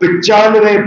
3995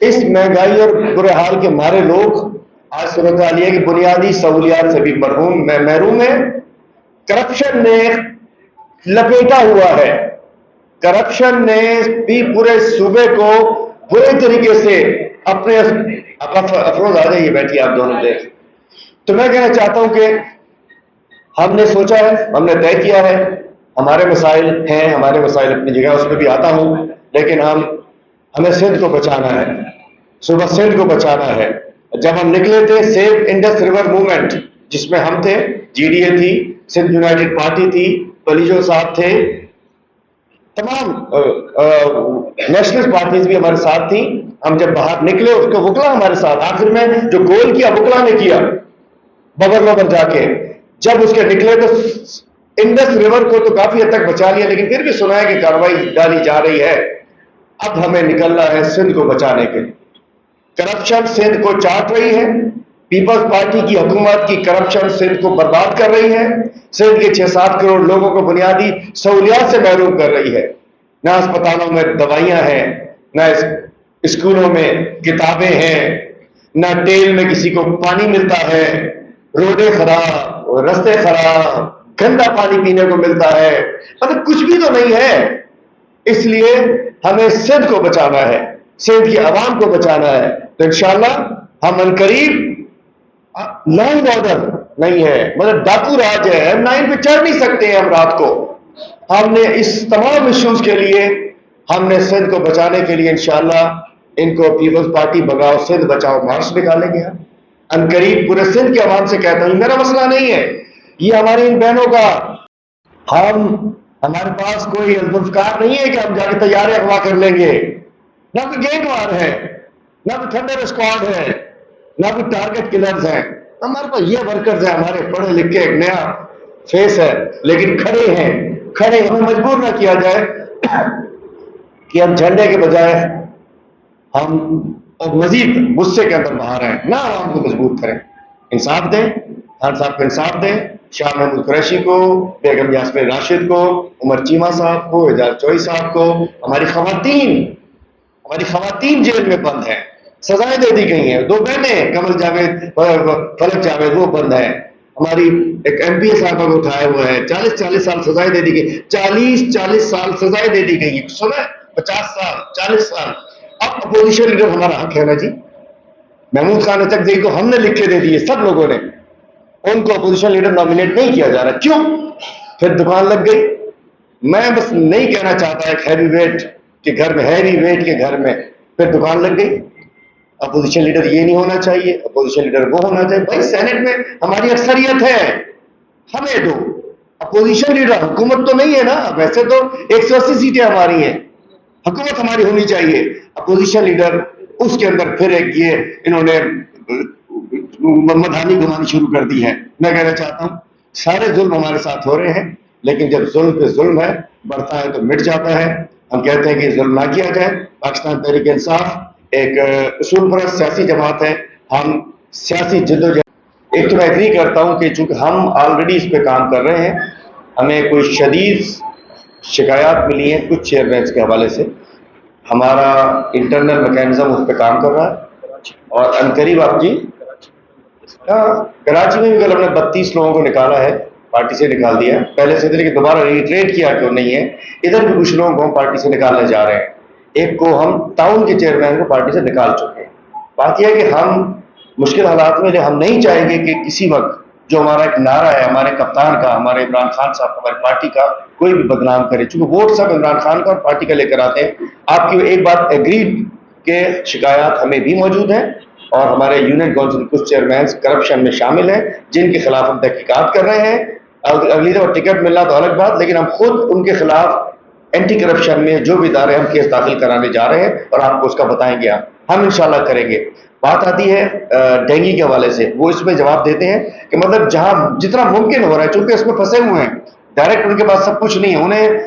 اس مہنگائی اور برے حال کے مارے لوگ آج صورتحال یہ ہے کہ بنیادی سہولیات سے بھی محروم ہے. کرپشن نے لپیٹا ہوا ہے. کرپشن نے بھی پورے صوبے کو برے طریقے سے اپنے افروز آ جائیے بیٹھیے آپ دونوں دیر. تو میں کہنا چاہتا ہوں کہ ہم نے سوچا ہے, ہم نے طے کیا ہے, ہمارے مسائل ہیں, ہمارے مسائل اپنی جگہ, اس پہ بھی آتا ہوں, لیکن ہمیں سندھ کو بچانا ہے, صوبہ سندھ کو بچانا ہے. جب ہم نکلے تھے سیو انڈس ریور موومنٹ, جس میں ہم تھے, جی ڈی اے تھی, سندھ یونائٹڈ پارٹی تھی, پلیجو صاحب تھے, تمام نیشنل پارٹیز بھی ہمارے ساتھ تھیں. ہم جب باہر نکلے اس کا وکلا ہمارے ساتھ, آخر میں جو گول کیا وکلا نے کیا بغل پر جا کے, جب اس کے نکلے تو انڈس ریور کو تو کافی حد تک بچا لیا, لیکن پھر بھی سنا ہے کہ کارروائی ڈالی جا رہی ہے. اب ہمیں نکلنا ہے سندھ کو بچانے کے. کرپشن سندھ کو چاٹ رہی ہے, پیپلز پارٹی کی حکومت کی کرپشن سندھ کو برباد کر رہی ہے, سندھ کے 6-7 کروڑ لوگوں کو بنیادی سہولیات سے محروم کر رہی ہے. نہ اسپتالوں میں دوائیاں ہیں, نہ اسکولوں میں کتابیں ہیں, نہ ٹیل میں کسی کو پانی ملتا ہے, روڈیں خراب, رستے خراب, گندا پانی پینے کو ملتا ہے, مطلب کچھ بھی تو نہیں ہے. اس لیے ہمیں سندھ کو بچانا ہے, سندھ کی عوام کو بچانا ہے. تو انشاءاللہ ہم عنقریب, لا آرڈر نہیں ہے, مطلب ڈاکو راج ہے, ہم 9 پہ چڑھ نہیں سکتے ہیں ہم رات کو. ہم نے اس تمام ایشوز کے لیے, ہم نے سندھ کو بچانے کے لیے انشاءاللہ ان کو پیپلز پارٹی بگاؤ سندھ بچاؤ مارچ نکالیں گے. عنقریب پورے سندھ کے عوام سے کہتا ہوں, میرا مسئلہ نہیں ہے, یہ ہماری ان بہنوں کا. ہمارے پاس کوئی ذوالفقار نہیں ہے کہ ہم جا کے تیارے اغوا کر لیں گے, نہ کوئی گینگ وار ہے, نہ کوئی تھنڈر اسکواڈ ہے, نہ کوئی ٹارگٹ کلرز ہیں. ہمارے پاس یہ ورکرز ہیں, ہمارے پڑھے لکھے ایک نیا فیس ہے, لیکن کھڑے ہیں. ہمیں مجبور نہ کیا جائے کہ ہم جھنڈے کے بجائے ہم مزید غصے کے اندر باہر ہیں, نہ عوام کو مجبور کریں. انصاف دیں, خان صاحب کو انصاف دیں, شاہ محمود قریشی کو, بیگم یاسمین راشد کو, عمر چیمہ صاحب کو, اعجاز چوئی صاحب کو. ہماری خواتین جیل میں بند ہیں, سزائیں دے دی گئی ہیں. 2 بہنیں کمل جاوید, فلک جاوید, وہ بند ہیں. ہماری ایک ایم پی اے صاحبہ کو اٹھایا ہوا ہے, 40 سال سزائیں دے دی گئی, 40 سال سزائیں دے دی گئی. سنا 50 سال 40 سال. اب اپوزیشن لیڈر ہمارا حق ہے نا جی. محمود خان اچکزئی کو ہم نے لکھ کے دے دیے, سب لوگوں نے, ان کو اپوزیشن لیڈر نامینیٹ نہیں کیا جا رہا. کیوں؟ پھر دکان لگ گئی. میں بس نہیں کہنا چاہتا ایک ہیوی ویٹ کے گھر میں, ہیوی ویٹ کے گھر میں پھر دکان لگ گئی. اپوزیشن لیڈر یہ نہیں ہونا چاہیے, اپوزیشن لیڈر وہ ہونا چاہیے. بھائی سینٹ میں ہماری اکثریت ہے, ہمیں دو اپوزیشن لیڈر. حکومت تو نہیں ہے نا, ویسے تو 180 سیٹیں ہماری ہیں, حکومت ہماری ہونی چاہیے. اپوزیشن لیڈر اس کے اندر پھر ایک یہ انہوں نے مدھانی گھمانی شروع کر دی ہے. میں کہنا چاہتا ہوں سارے ظلم ہمارے ساتھ ہو رہے ہیں, لیکن جب ظلم پہ ظلم ہے بڑھتا ہے تو مٹ جاتا ہے. ہم کہتے ہیں کہ ظلم نہ کیا جائے. پاکستان تحریک انصاف ایک اصول پرست سیاسی جماعت ہے. ہم سیاسی جدوجہد, ایک تو میں ایگری کرتا ہوں کہ چونکہ ہم آلریڈی اس پہ کام کر رہے ہیں, ہمیں کوئی شدید شکایات ملی ہیں کچھ چیئرمینس کے حوالے سے, ہمارا انٹرنل میکینزم اس پہ کام کر رہا ہے. اور عنقریب آپ جی کراچی میں بھی کل ہم نے 32 لوگوں کو نکالا ہے, پارٹی سے نکال دیا. پہلے سے کہ دوبارہ ریٹریٹ کیا کیوں نہیں ہے. ادھر بھی کچھ لوگوں کو ہم پارٹی سے نکالنے جا رہے ہیں. ایک کو ہم ٹاؤن کے چیئرمین کو پارٹی سے نکال چکے ہیں. بات یہ ہے کہ ہم مشکل حالات میں ہم نہیں چاہیں گے کہ کسی وقت جو ہمارا ایک نعرہ ہے ہمارے کپتان کا, ہمارے عمران خان صاحب کا, ہماری پارٹی کا, کوئی بھی بدنام کرے. چونکہ ووٹ سب عمران خان کا اور پارٹی کا لے کر آتے ہیں. آپ کی ایک بات ایگریڈ کہ شکایات ہمیں بھی موجود ہیں, اور ہمارے یونین کونسل کچھ چیئرمینس کرپشن میں شامل ہیں جن کے خلاف ہم تحقیقات کر رہے ہیں. اگلی دفعہ ٹکٹ ملنا تو الگ بات, لیکن ہم خود ان کے خلاف اینٹی کرپشن میں جو بھی ادارے ہم کیس داخل کرانے جا رہے ہیں, اور آپ کو اس کا بتائیں گے. ہم انشاءاللہ کریں گے. بات آتی ہے ڈینگی کے حوالے سے, وہ اس میں جواب دیتے ہیں کہ مطلب جہاں جتنا ممکن ہو رہا ہے, چونکہ اس میں پھنسے ہوئے ہیں, ڈائریکٹ ان کے پاس سب کچھ نہیں ہے, انہیں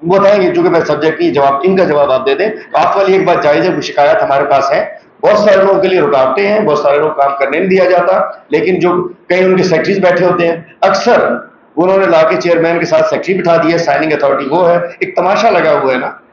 بتائیں گے چونکہ میں سبجیکٹ نہیں جواب, ان کا جواب آپ دے دیں. آپ والی ایک بات جائز ہے, وہ شکایات ہمارے پاس ہے, بہت سارے لوگوں کے لیے رکاوٹیں ہیں, بہت سارے لوگ کام کرنے نہیں دیا جاتا, لیکن جو کئی ان کے سیکٹریز بیٹھے ہوتے ہیں, اکثر انہوں نے لا کے چیئرمین کے ساتھ سیکٹری بٹھا دیا, سائننگ اتھارٹی وہ ہے. ایک تماشا لگا ہوا ہے نا,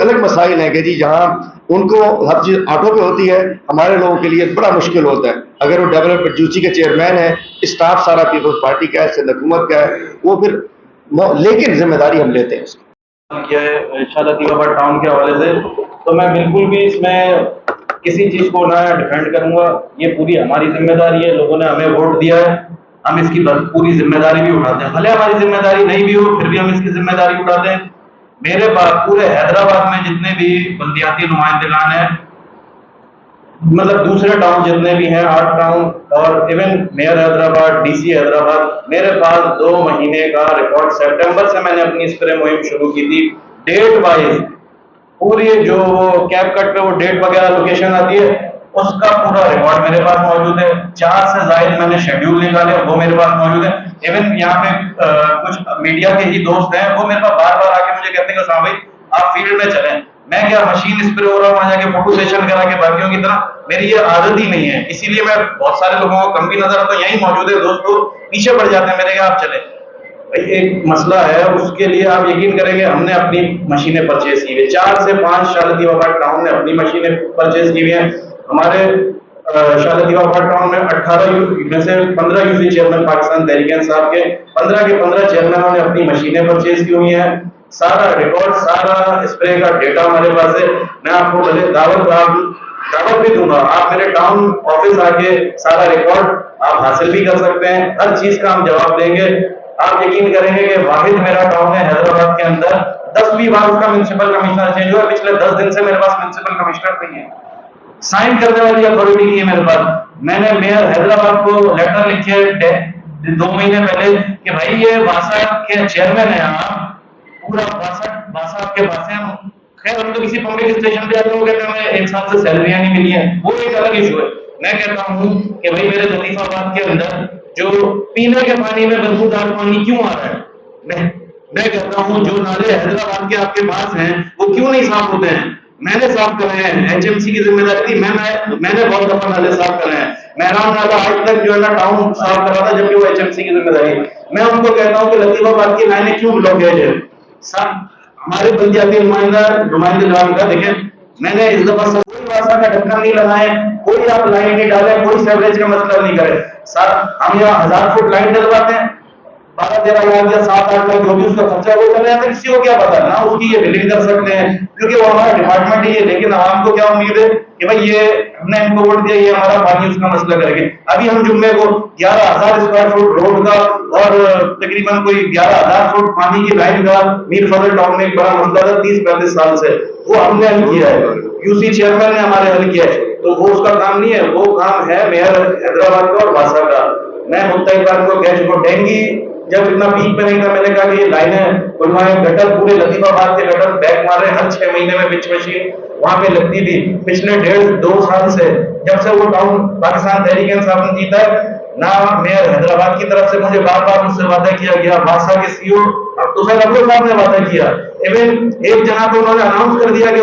الگ مسائل ہیں کہ جی جہاں ان کو ہر چیز آٹو پہ ہوتی ہے، ہمارے لوگوں کے لیے بڑا مشکل ہوتا ہے. اگر وہ ڈیولپمنٹ یو سی کے چیئرمین ہیں، اسٹاف سارا پیپلز پارٹی کا ہے، سندھ حکومت کا ہے، وہ پھر لیکن ذمہ داری ہم لیتے ہیں اس کی. کیا ہے شاہ لطیف آباد ٹاؤن کے حوالے سے، تو میں بالکل بھی اس میں کسی چیز کو نہ ڈیفینڈ کروں گا. یہ پوری ہماری ذمہ داری ہے، لوگوں نے ہمیں ووٹ دیا ہے، ہم اس کی پوری ذمہ داری بھی اٹھاتے ہیں. بھلے ہماری ذمہ داری نہیں بھی ہو پھر بھی ہم اس کی ذمہ داری اٹھاتے ہیں. میرے پاس پورے حیدرآباد میں جتنے بھی بلدیاتی نمائندگان ہیں، مطلب دوسرے ٹاؤن جتنے بھی ہیں 8 ٹاؤن اور even mayor Hyderabad, D C Hyderabad, میرے پاس 2 مہینے کا ریکارڈ سپٹمبر سے میں نے اپنی اسپرے مہم شروع کی تھی. ڈیٹ وائز پوری جو کیپ کٹ پہ وہ ڈیٹ وغیرہ لوکیشن آتی ہے اس کا پورا ریکارڈ میرے پاس موجود ہے. 4 سے زائد میں نے شیڈیول نکالے وہ میرے پاس موجود ہے. ایون یہاں پہ کچھ میڈیا کے ہی دوست ہیں، وہ میرے پاس بار بار آ کے مجھے کہتے ہیں کہ صاحب بھائی آپ فیلڈ میں چلیں. میں کیا مشین اسپرے ہو رہا ہوں وہاں جا کے فوٹو سیشن کرا کے باقیوں کی طرح، میری یہ عادت ہی نہیں ہے. اسی لیے میں بہت سارے لوگوں کو کم بھی نظر آتا ہوں، یہی موجود ہے دوست لوگ پیچھے پڑ جاتے ہیں میرے کہ آپ چلیں. ایک مسئلہ ہے، اس کے لیے آپ یقین کریں گے ہم نے اپنی مشینیں پرچیز کی ہوئی 4 سے 5 شاہ لطیف آباد ٹاؤن نے اپنی مشینیں پرچیز کی ہوئی ہیں. ہمارے شاہ لطیف آباد ٹاؤن میں 18 میں سے 15 you C chairman Pakistan Tehreek Insaf کے 15 چیئرمینوں نے اپنی مشینیں پرچیز کی ہوئی ہیں. سارا ریکارڈ، سارا اسپرے کا ڈیٹا ہمارے پاس ہے. میں آپ کو بھلے دعوت بھی دوں گا، آپ میرے ٹاؤن آفس آ کے سارا ریکارڈ آپ حاصل بھی کر سکتے ہیں. ہر چیز کا ہم جواب دیں گے. آپ یقین کریں گے کہ واحد میرا ٹاؤن ہے حیدرآباد کے اندر 10ویں بار اس کا میونسپل کمشنر چینج ہوا. پچھلے 10 دن سے میرے پاس میونسپل کمشنر نہیں ہے، سائن کرنے والی اتھارٹی نہیں ہے میرے پاس. میں نے میئر حیدرآباد کو لیٹر لکھے 2 مہینے پہلے کہ بھائی یہ واسا کے چیئرمین ہیں آپ، پورا واسا آپ کے پاس ہے. خیر ہم تو کسی پبلک اسٹیشن پہ آتے ہیں، وہ کہتے ہیں ہمیں 1 سال سے سیلریاں نہیں ملی ہیں، وہ ایک الگ ایشو ہے. میں کہتا ہوں کہ بھائی میرے لطیف آباد کے اندر جو پینے کے پانی میں بدبودار پانی کیوں آ رہا ہے، میں کہتا ہوں جو نالے حیدرآباد کے آپ کے پاس ہیں وہ کیوں نہیں صاف ہوتے ہیں. میں نے صاف کرے ہیں، ایچ ایم سی کی ذمہ داری تھی، میں نے بہت دفعہ نالے صاف کرے ہیں. مہران نالا آج تک جو ہے نا ٹاؤن صاف کرا تھا جبکہ وہ ایچ ایم سی کی ذمہ داری. میں ان کو کہتا ہوں کہ لطیف آباد کی لائنیں کیوں بلاکیج ہے. ہمارے بلدیاتی نمائندگان کا دیکھیں، میں نے اس دفعہ سے کوئی واسا کا ڈھکن نہیں لگائے، کوئی آپ لائن نہیں ڈالے، کوئی سیوریج کا مسئلہ نہیں کرے. سر ہم یہاں 1000 فٹ لائن ڈلواتے ہیں 12-13 لاکھ یا 7-8 لاکھ جو بھی اس کا خرچہ وہ چلے جاتا ہے. کسی کو کیا پتا نہ اس کی یہ بلنگ کر سکتے ہیں کیونکہ وہ ہمارا ڈپارٹمنٹ ہی ہے. لیکن عوام کو کیا امید ہے کہ بھائی یہ ہم نے ان کو ووٹ دیا، یہ ہمارا پانی اس کا مسئلہ کریں گے. ابھی ہم جمعے کو 11,000 اسکوائر فٹ روڈ کا اور تقریباً کوئی 11,000 فٹ پانی کی لائن کا میر فضل ٹاؤن میں ایک بڑا مسئلہ تھا 30-35 سال سے، وہ ہم نے حل کیا ہے. یو سی چیئرمین نے ہمارے حل کیا ہے. تو وہ اس کا کام نہیں ہے، وہ کام ہے میئر حیدرآباد کا اور واسا کا. میں متحدہ کو کہہ چکا ڈینگی جب اتنا پیک پہ نہیں تھا، میں نے کہا کہ یہ لائنیں بنوائے، گٹر پورے لطیف آباد کے گٹر بیک مارے ہر 6 مہینے میں بچ مشین وہاں پہ لگتی تھی. پچھلے 1.5-2 سال سے جب سے وہ ٹاؤن پاکستان تحریک انصاف نے جیتا ہے، نہ میئر حیدرآباد کی طرف سے مجھے بار بار مجھ سے وعدہ کیا گیا، واسا کے سی او عبدالحسین ابرو صاحب نے وعدہ کیا. ایون ایک جگہ تو انہوں نے اناؤنس کر دیا کہ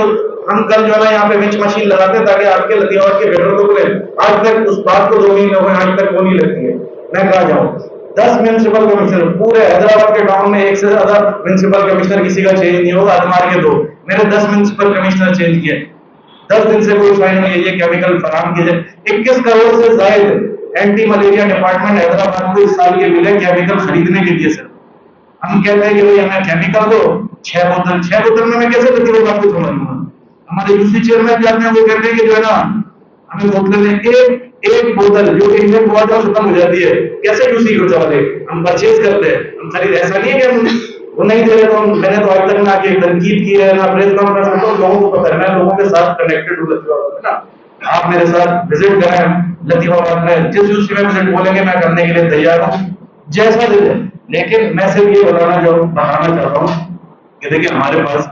ہم کل جو ہے نا یہاں پہ ونچ مشین لگاتے ہیں تاکہ آپ کے لطیف آباد کے گٹر کو کھلے. آج تک اس بات کو 2 مہینے ہوئے، آج تک وہ نہیں لگتی ہے. میں کہا جاؤں 10 میونسپل کمشنر پورے حیدرآباد کے ٹاؤن میں، 1 سے زیادہ میونسپل کمشنر کسی کا چینج نہیں ہوگا. ادمار کے 2 میرے 10 میونسپل کمشنر چینج کیے، 10 دن سے کوئی فائن نہیں ہے. یہ کیمیکل فراہم کیے جائے. 21 کروڑ سے زائد اینٹی ملیریا ڈپارٹمنٹ حیدرآباد کو اس سال کے ملے کیمیکل خریدنے کے لیے. سر ہم کہتے ہیں کہ بھائی ہمیں کیمیکل دو، 6 بوتل میں کیسے لطیف آباد کو سمجھ لوں گا. ہمارے یو سی چیئرمین جاتے ہیں وہ کہتے ہیں کہ جو ہے نا ہمیں بوتلیں میں ایک بوتل جو کہ انڈین واٹر ختم ہو جاتی ہے، کیسے یو سی کو چلا دے. ہم پرچیز کرتے ہیں، ہم خرید. ایسا نہیں ہے کہ ہم وہ نہیں دے رہے. تو میں نے تو آج تک نہ کہ تنقید کی ہے نہ پریس کانفرنس میں. تو لوگوں کو پتہ ہے میں لوگوں کے ساتھ کنیکٹڈ ہوں لطیف آباد میں نا. آپ میرے ساتھ وزٹ کریں لطیف آباد میں، جس یو سی میں وزٹ بولیں گے میں کرنے کے لیے تیار ہوں جیسا دے دیں. لیکن میں صرف یہ بتانا چاہتا ہوں کہ دیکھیں ہمارے پاس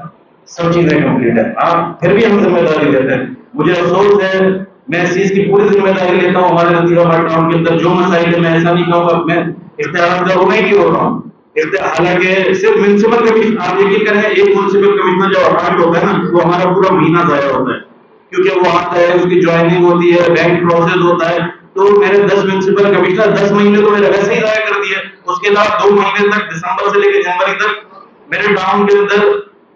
سب چیزیں کمپلیٹ ہے. آپ پھر بھی ہم ذمہ داری لیتے ہیں. مجھے افسوس ہے، میں اس چیز کی پوری ذمہ داری لیتا ہوں. ہمارے لطیف آباد ٹاؤن کے اندر جو مسائل ہے میں ایسا نہیں کہوں گا میں اختیارات کا وہ نہیں کی ہو رہا ہوں. حالانکہ صرف میونسپل کمیشن آپ یقین کریں ایک میونسپل کمشنر جو اپائنٹ ہوتا ہے نا وہ ہمارا پورا مہینہ ضائع ہوتا ہے کیونکہ وہ آتا ہے، اس کی جوائننگ ہوتی ہے، بینک پروسیس ہوتا ہے. تو میرے 10 میونسپل کمشنر 10 مہینے تو میرے ویسے ہی ضائع کر دیے. اس کے علاوہ 2 مہینے تک دسمبر سے لے کے جنوری تک میرے ٹاؤن کے اندر